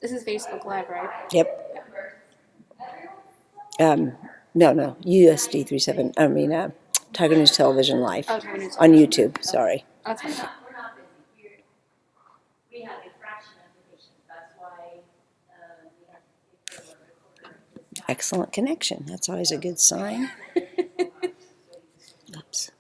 This is Facebook Live, right? Yep. No, USD 37. Tiger News Television Live Oh, Tiger News on Television. YouTube. Sorry. That's fine. We have a fraction of the patients. That's why we have to take care of our recorder. Excellent connection. That's always a good sign. Oops.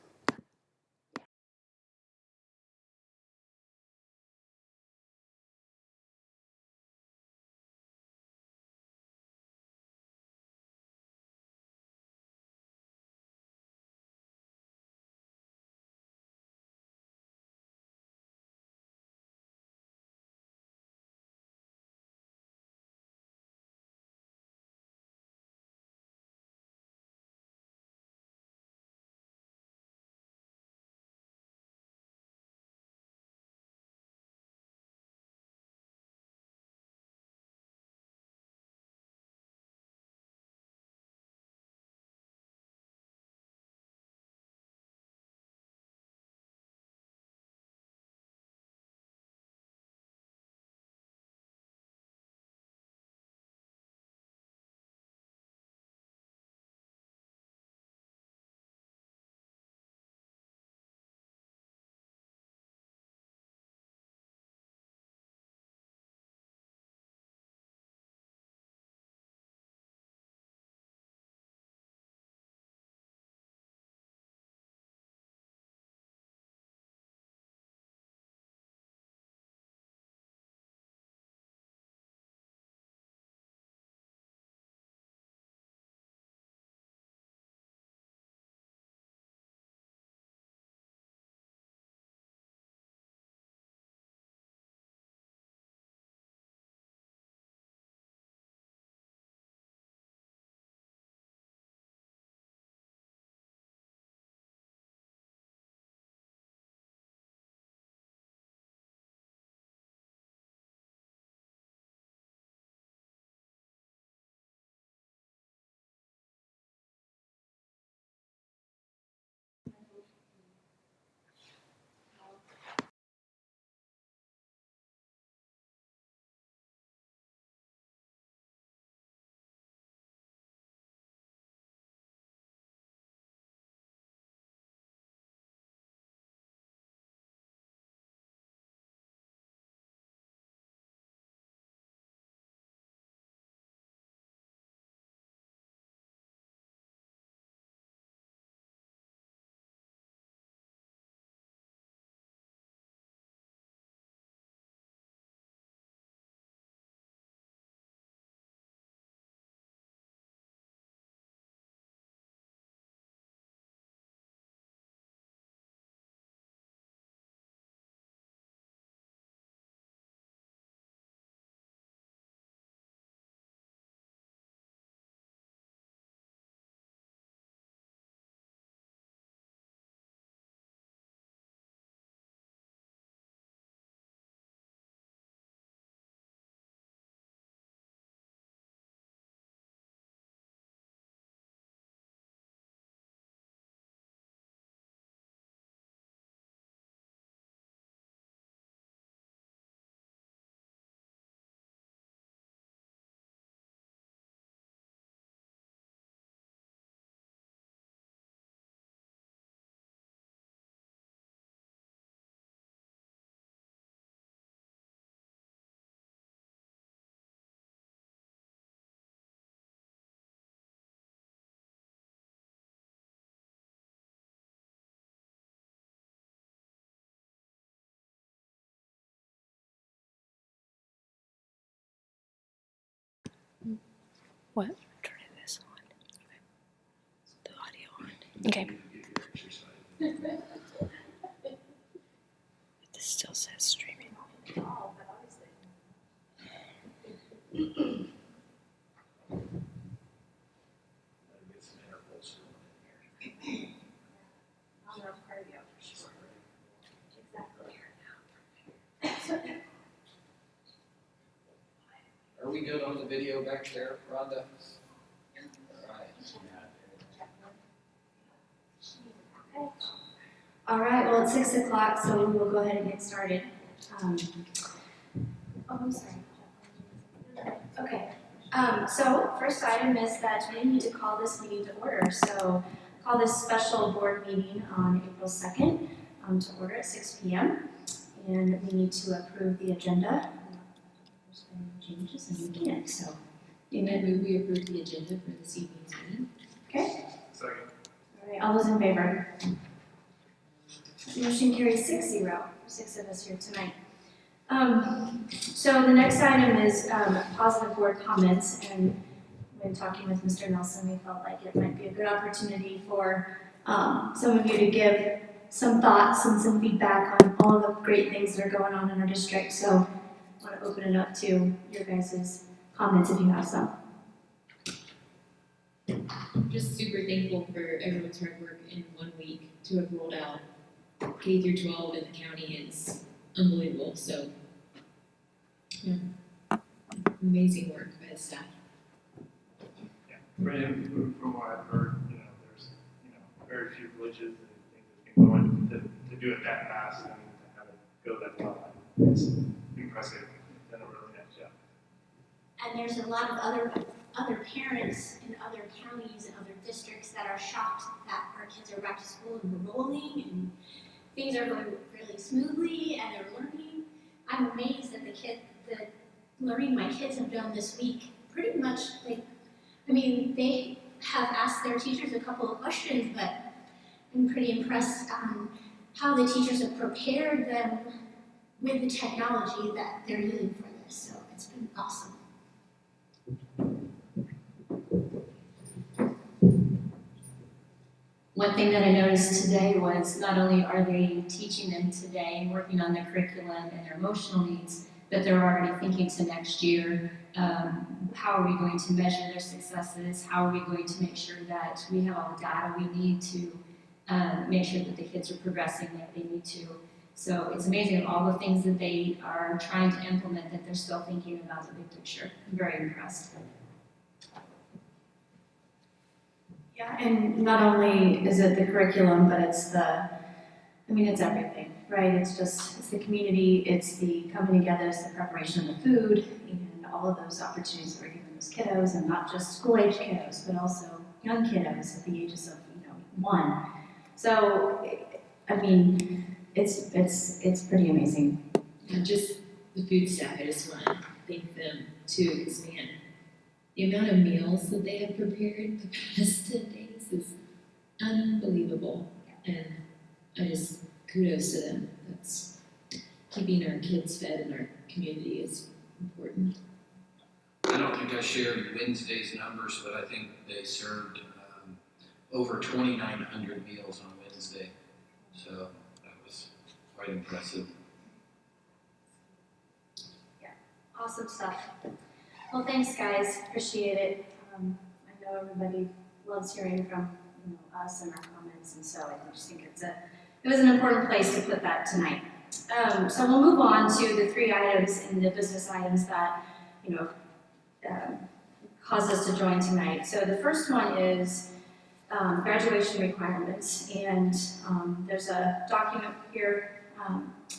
What? Turn this on. The audio on. Okay. This still says streaming. Are we good on the video back there, Rhonda? All right, well, it's 6 o'clock, so we will go ahead and get started. Oh, I'm sorry. Okay, so first item is that we need to call this meeting to order. So call this special board meeting on April 2nd to order at 6 p.m. And we need to approve the agenda. There's been changes and we can't, so. And I move we approve the agenda for this evening's meeting. Okay, Second. all right, all those in favor? Motion carries 6-0, 6 of us here tonight. So the next item is positive board comments, and when talking with Mr. Nelson, we felt like it might be a good opportunity for some of you to give some thoughts and some feedback on all of the great things that are going on in our district. So I want to open it up to your guys' comments if you have some. Just super thankful for everyone's hard work in 1 week to have rolled out K through 12 in the county is unbelievable. So, yeah, amazing work by the staff. Yeah, from what I've heard, there's, very few glitches and things that can go in to do it that fast and to have it go that well. It's impressive. You've done a really nice job. And there's a lot of other parents in other counties and other districts that are shocked that our kids are back to school and we're rolling and things are going really smoothly and they're learning. I'm amazed at the learning my kids have done this week. Pretty much, they have asked their teachers a couple of questions, but I'm pretty impressed on how the teachers have prepared them with the technology that they're using for this. So it's been awesome. One thing that I noticed today was not only are they teaching them today and working on their curriculum and their emotional needs, but they're already thinking to next year, how are we going to measure their successes? How are we going to make sure that we have all the data we need to make sure that the kids are progressing like they need to? So it's amazing all the things that they are trying to implement that they're still thinking about the big picture. I'm very impressed. Yeah, and not only is it the curriculum, but it's it's everything, right? It's the community, it's the coming together, it's the preparation of the food, and all of those opportunities that we're giving those kiddos, and not just school-age kiddos, but also young kiddos at the ages of, 1. So, it's pretty amazing. And just the food staff, I just want to thank them too, because man, the amount of meals that they have prepared the past 10 days is unbelievable. And I just kudos to them. That's keeping our kids fed in our community is important. I don't think I shared Wednesday's numbers, but I think they served over 2,900 meals on Wednesday. So that was quite impressive. Awesome stuff. Well, thanks, guys. Appreciate it. I know everybody loves hearing from us and our comments, and so I just think it was an important place to put that tonight. So we'll move on to the 3 items in the business items that caused us to join tonight. So the first one is graduation requirements, and there's a document here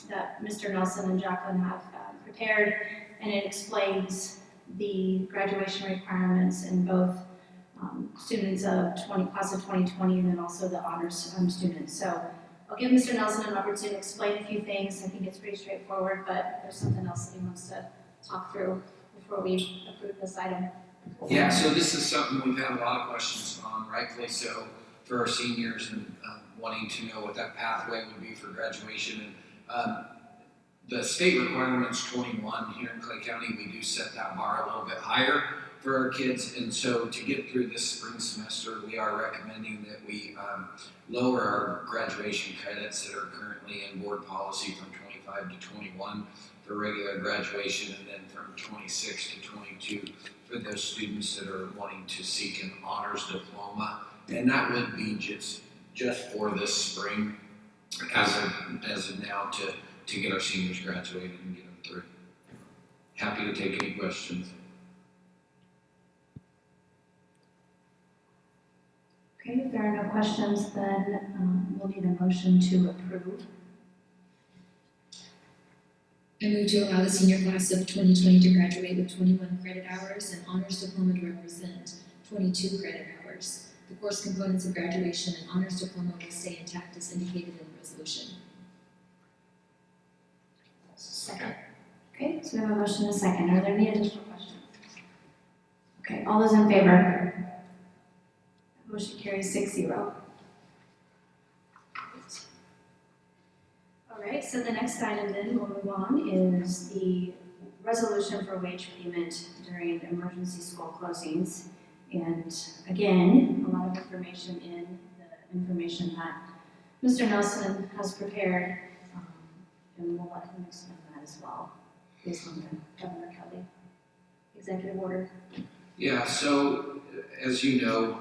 that Mr. Nelson and Jacqueline have prepared, and it explains the graduation requirements in both students of class of 2020 and then also the honors students. So I'll give Mr. Nelson an opportunity to explain a few things. I think it's pretty straightforward, but there's something else that he wants to talk through before we approve this item. Yeah, so this is something we've had a lot of questions on, rightfully so, for our seniors and wanting to know what that pathway would be for graduation. And the state requirement's 21. Here in Clay County, we do set that bar a little bit higher for our kids. And so to get through this spring semester, we are recommending that we lower our graduation credits that are currently in board policy from 25 to 21 for regular graduation, and then from 26 to 22 for those students that are wanting to seek an honors diploma. And that would be just for this spring as of now to get our seniors graduated and get them through. Happy to take any questions. Okay, if there are no questions, then we'll need a motion to approve. I move to allow the senior class of 2020 to graduate with 21 credit hours and honors diploma to represent 22 credit hours. The course components of graduation and honors diploma will stay intact as indicated in the resolution. Second. Okay, so we have a motion and a second. Are there any additional questions? Okay, all those in favor? Motion carries 6-0. All right, so the next item then we'll move on is the resolution for wage payment during emergency school closings. And again, a lot of information in the information that Mr. Nelson has prepared, and we'll let him explain that as well, based on the Governor Kelly executive order. Yeah, so as you know,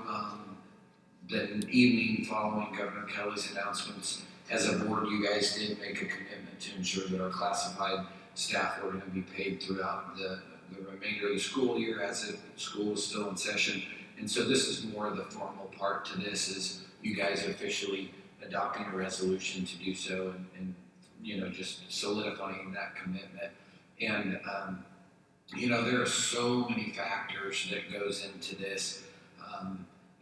the evening following Governor Kelly's announcements, as a board, you guys did make a commitment to ensure that our classified staff were going to be paid throughout the remainder of the school year as if school was still in session. And so this is more of the formal part to this, is you guys officially adopting a resolution to do so and you know, just solidifying that commitment. And you know, there are so many factors that goes into this.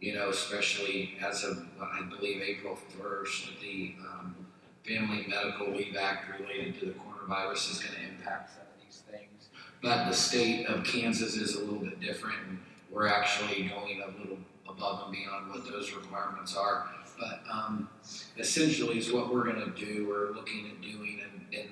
You know, especially as of, I believe, April 1st, the Family Medical Leave Act related to the coronavirus is going to impact some of these things. But the state of Kansas is a little bit different, and we're actually going a little above and beyond what those requirements are. But essentially is what we're going to do, we're looking at doing, and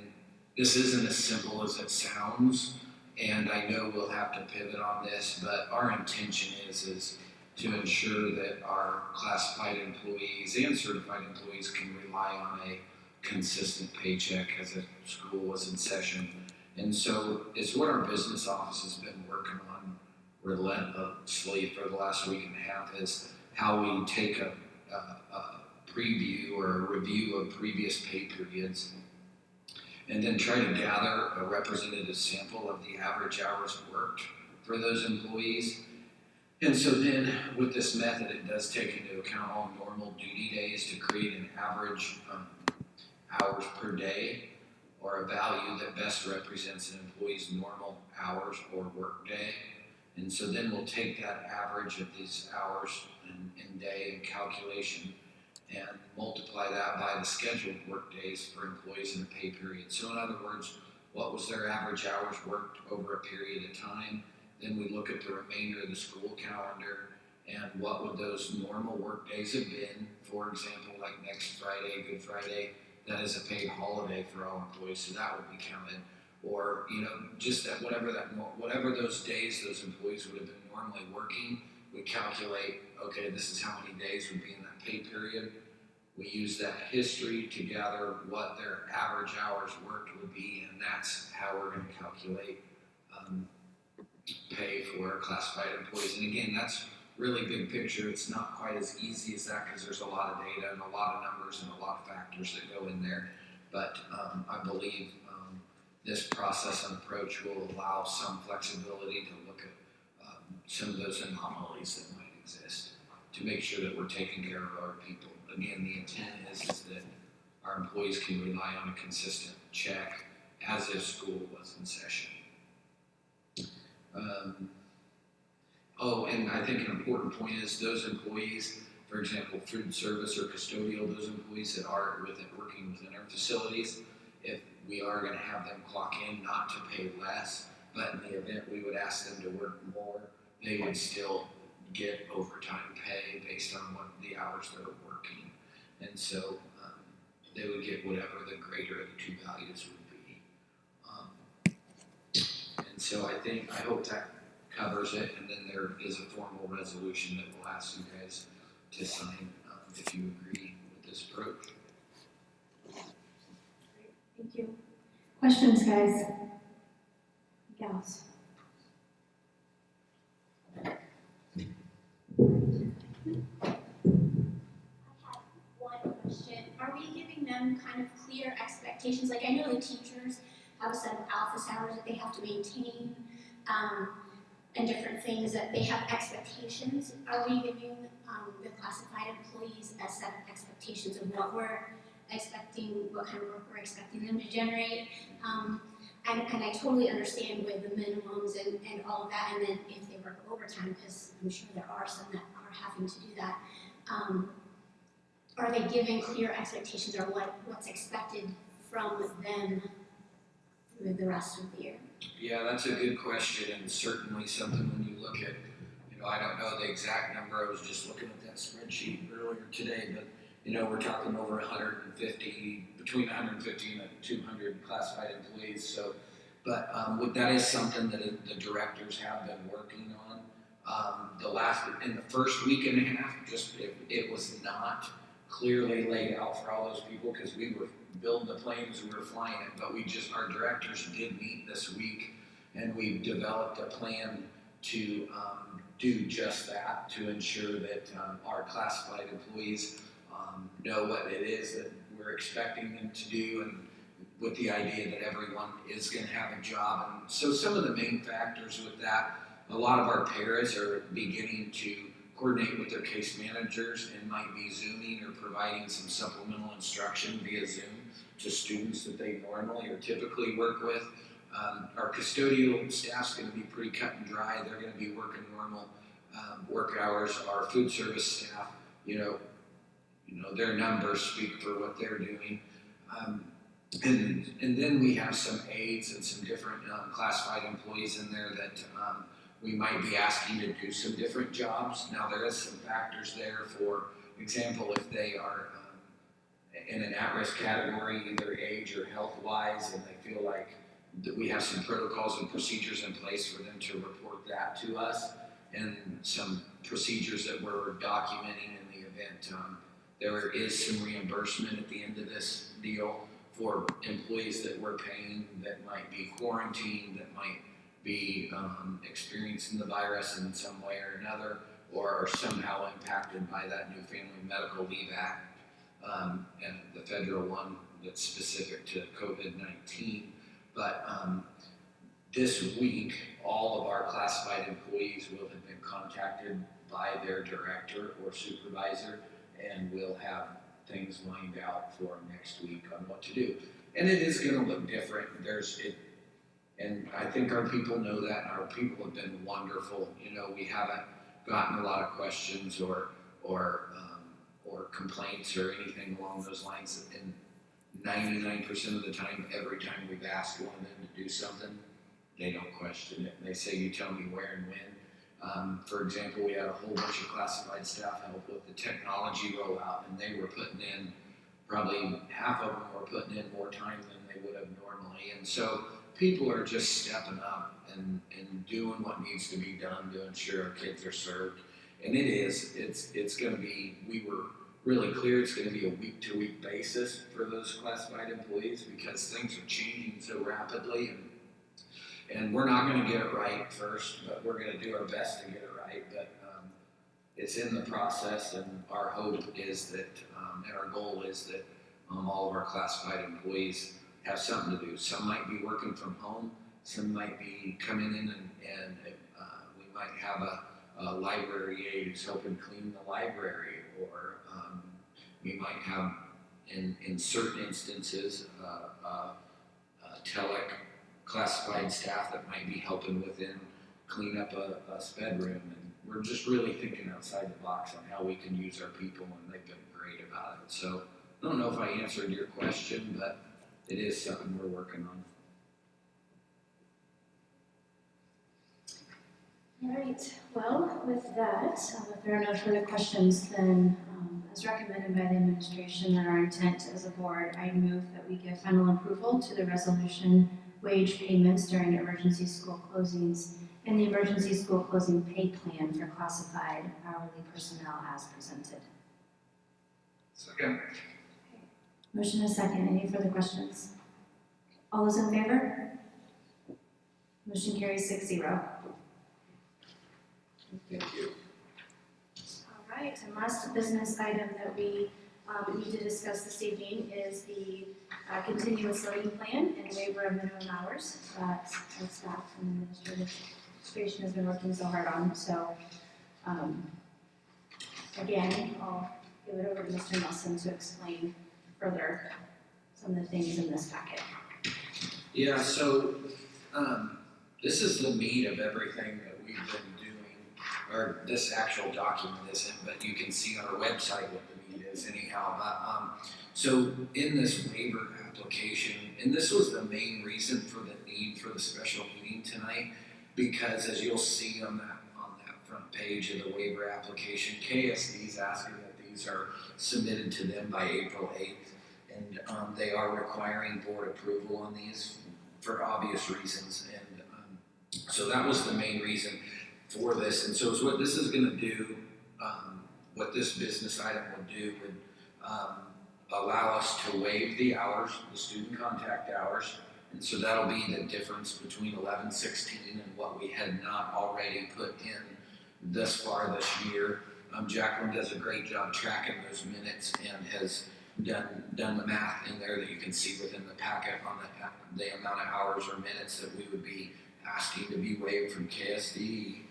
this isn't as simple as it sounds, and I know we'll have to pivot on this, but our intention is to ensure that our classified employees and certified employees can rely on a consistent paycheck as if school was in session. And so it's what our business office has been working on relentlessly for the last week and a half, is how we take a preview or a review of previous pay periods and then try to gather a representative sample of the average hours worked for those employees. And so then with this method, it does take into account all normal duty days to create an average hours per day, or a value that best represents an employee's normal hours or work day. And so then we'll take that average of these hours in day and calculation and multiply that by the scheduled work days for employees in a pay period. So in other words, what was their average hours worked over a period of time? Then we look at the remainder of the school calendar and what would those normal work days have been. For example, like next Friday, Good Friday, that is a paid holiday for all employees, so that would be counted. Or, you know, just that whatever those days those employees would have been normally working, we calculate, okay, this is how many days would be in that pay period. We use that history to gather what their average hours worked would be, and that's how we're going to calculate pay for classified employees. And again, that's really big picture. It's not quite as easy as that because there's a lot of data and a lot of numbers and a lot of factors that go in there. But I believe this process and approach will allow some flexibility to look at some of those anomalies that might exist to make sure that we're taking care of our people. Again, the intent is that our employees can rely on a consistent check as if school was in session. And I think an important point is those employees, for example, food service or custodial, those employees that are working within our facilities, if we are going to have them clock in, not to pay less, but in the event we would ask them to work more, they would still get overtime pay based on what the hours they're working. And so they would get whatever the greater of the two values would be. And so I hope that covers it, and then there is a formal resolution that we'll ask you guys to sign if you agree with this approach. Thank you. Questions, guys? Gals? I have one question. Are we giving them kind of clear expectations? Like, I know the teachers have a set of office hours that they have to maintain, and different things that they have expectations. Are we giving the classified employees a set of expectations of what we're expecting, what kind of work we're expecting them to generate? and I totally understand with the minimums and all of that, and then if they work overtime, because I'm sure there are some that are having to do that, are they giving clear expectations or what's expected from them through the rest of the year? Yeah, that's a good question, and certainly something when you look at, I don't know the exact number, I was just looking at that spreadsheet earlier today, but, we're talking over 150, between 150 and 200 classified employees, so, but that is something that the directors have been working on. In the first week and a half, it was not clearly laid out for all those people, because we were building the planes, we were flying it, but our directors did meet this week, and we've developed a plan to do just that, to ensure that our classified employees know what it is that we're expecting them to do, and with the idea that everyone is going to have a job. And so some of the main factors with that, a lot of our paras are beginning to coordinate with their case managers and might be Zooming or providing some supplemental instruction via Zoom to students that they normally or typically work with. Our custodial staff's going to be pretty cut and dry. They're going to be working normal work hours. Our food service staff, their numbers speak for what they're doing. And then we have some aides and some different classified employees in there that we might be asking to do some different jobs. Now there is some factors there. For example, if they are in an at-risk category, either age or health-wise, and they feel like that we have some protocols and procedures in place for them to report that to us, and some procedures that we're documenting in the event. There is some reimbursement at the end of this deal for employees that we're paying that might be quarantined, that might be experiencing the virus in some way or another, or are somehow impacted by that new Family Medical Leave Act, and the federal one that's specific to COVID-19. But this week, all of our classified employees will have been contacted by their director or supervisor, and we'll have things lined out for next week on what to do. And it is going to look different. And I think our people know that, and our people have been wonderful. We haven't gotten a lot of questions or complaints or anything along those lines. And 99% of the time, every time we've asked one of them to do something, they don't question it. They say, "You tell me where and when." For example, we had a whole bunch of classified staff help with the technology rollout, and they were putting in, probably half of them were putting in more time than they would have normally. And so people are just stepping up and doing what needs to be done to ensure our kids are served. And it's going to be, we were really clear, it's going to be a week-to-week basis for those classified employees, because things are changing so rapidly, and we're not going to get it right first, but we're going to do our best to get it right. But it's in the process, and our hope is that, and our goal is that all of our classified employees have something to do. Some might be working from home, some might be coming in and we might have a library aide who's helping clean the library, or we might have, in certain instances, tele classified staff that might be helping within clean up a sped room. And we're just really thinking outside the box on how we can use our people, and they've been great about it. So I don't know if I answered your question, but it is something we're working on. All right, well, with that, if there are no further questions, then as recommended by the administration and our intent as a board, I move that we give final approval to the resolution wage payments during emergency school closings and the emergency school closing pay plan for classified hourly personnel as presented. Second. Motion is second. Any further questions? All those in favor? Motion carries 6-0. Thank you. All right, and last business item that we need to discuss this evening is the continuous learning plan and waiver of minimum hours that our staff and administration has been working so hard on. So again, I'll give it over to Mr. Nelson to explain further some of the things in this packet. Yeah, so, this is the meat of everything that we've been doing, or this actual document isn't, but you can see on our website what the meat is anyhow. So in this waiver application, and this was the main reason for the need for the special meeting tonight, because as you'll see on that front page of the waiver application, KSD is asking that these are submitted to them by April 8th. And they are requiring board approval on these for obvious reasons. And so that was the main reason for this. And so it's what this is going to do, what this business item would do would allow us to waive the hours, the student contact hours. And so that'll be the difference between 11-16 and what we had not already put in thus far this year. Jacqueline does a great job tracking those minutes and has done the math in there that you can see within the packet on the amount of hours or minutes that we would be asking to be waived from KSD.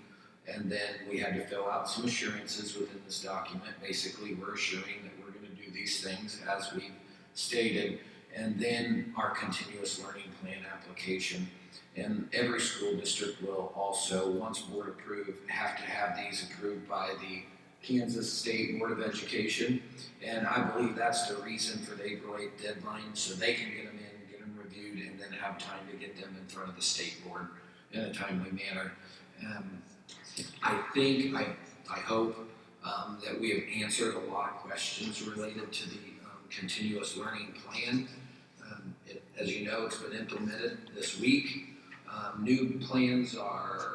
And then we had to fill out some assurances within this document. Basically, we're assuring that we're going to do these things as we stated. And then our continuous learning plan application. And every school district will also, once board approved, have to have these approved by the Kansas State Board of Education. And I believe that's the reason for the April 8th deadline, so they can get them in, get them reviewed, and then have time to get them in front of the state board in a timely manner. I hope that we have answered a lot of questions related to the continuous learning plan. As you know, it's been implemented this week. New plans are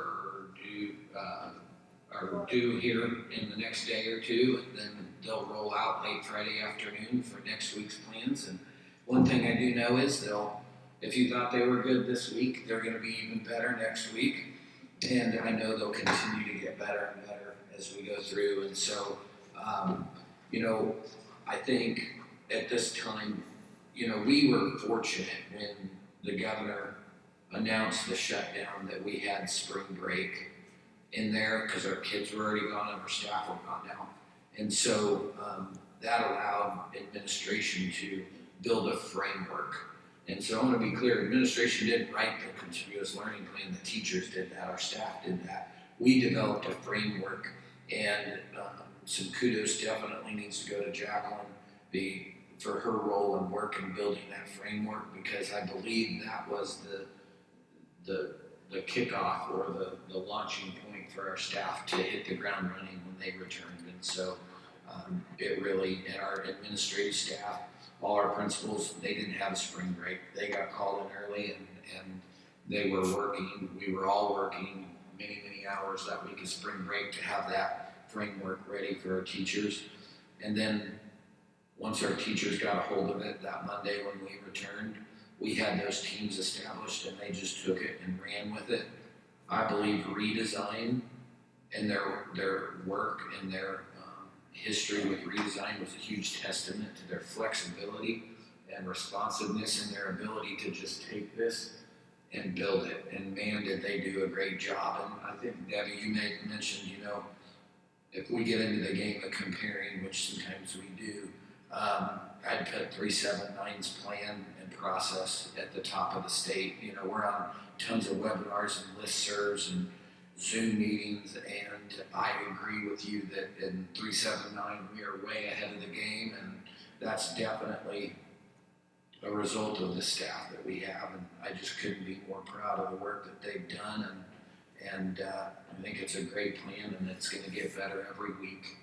due here in the next day or two, and then they'll roll out late Friday afternoon for next week's plans. And one thing I do know is if you thought they were good this week, they're going to be even better next week. And I know they'll continue to get better and better as we go through. And so, I think at this time, we were fortunate when the governor announced the shutdown that we had spring break in there because our kids were already gone and our staff were gone now. And so that allowed administration to build a framework. And so I want to be clear, administration didn't write the continuous learning plan, the teachers did that, our staff did that. We developed a framework, and some kudos definitely needs to go to Jacqueline for her role and work in building that framework, because I believe that was the kickoff or the launching point for our staff to hit the ground running when they returned. And so it really, and our administrative staff, all our principals, they didn't have a spring break. They got called in early and they were working. We were all working many, many hours that week of spring break to have that framework ready for our teachers. And then once our teachers got a hold of it that Monday when we returned, we had those teams established and they just took it and ran with it. I believe redesign and their work and their history with redesign was a huge testament to their flexibility and responsiveness and their ability to just take this and build it. And man, did they do a great job. And I think, Debbie, you mentioned, if we get into the game of comparing, which sometimes we do, I'd put 379's plan and process at the top of the state. We're on tons of webinars and listservs and Zoom meetings, and I agree with you that in 379 we are way ahead of the game, and that's definitely a result of the staff that we have, and I just couldn't be more proud of the work that they've done, and I think it's a great plan, and it's going to get better every week.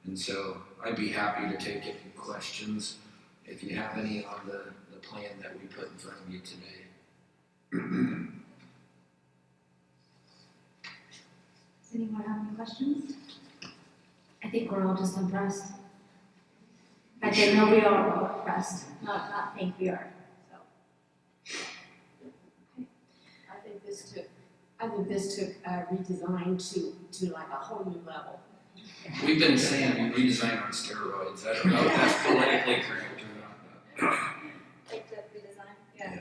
And so I'd be happy to take any questions if you have any on the plan that we put in front of you today. Does anyone have any questions? I think we're all just impressed. I didn't know we all were impressed, not think we are, so. I think this took redesign to like a whole new level. We've been saying redesign on steroids. I don't know if that's politically correct or not. Like the redesign? Yeah.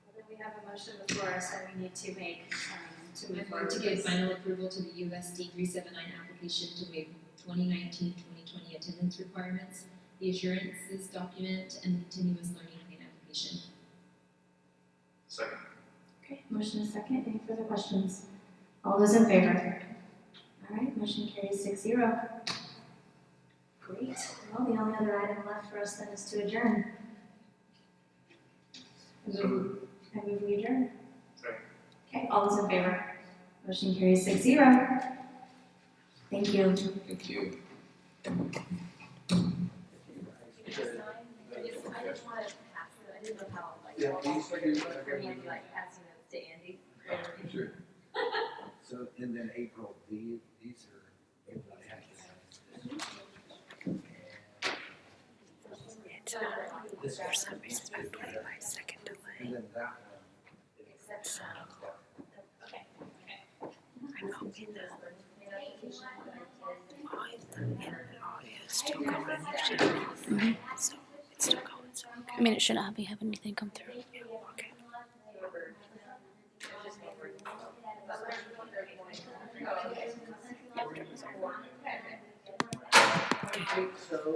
Well, then we have a motion before us that we need to make, to move I'm forward. going to give final approval to the USD 379 application to waive 2019-2020 attendance requirements, the assurances document, and the continuous learning plan application. Second. Okay, motion is second. Any further questions? All those in favor? All right, motion carries 6-0. Great. Well, the only other item left for us then is to adjourn. I move we adjourn. Second. Okay, all those in favor? Motion carries 6-0. Thank you. Thank you. I just wanted to pass it, I didn't know how, like, Yeah, all these for are- me, like, passing it to Andy. Sure. So, and then April, these are, I have to. This For is, some reason, it's been 25 second delay. and then that one. Except, okay. I'm hoping that it's still going. So it's still going. So, I mean, it shouldn't have anything come through. okay. So.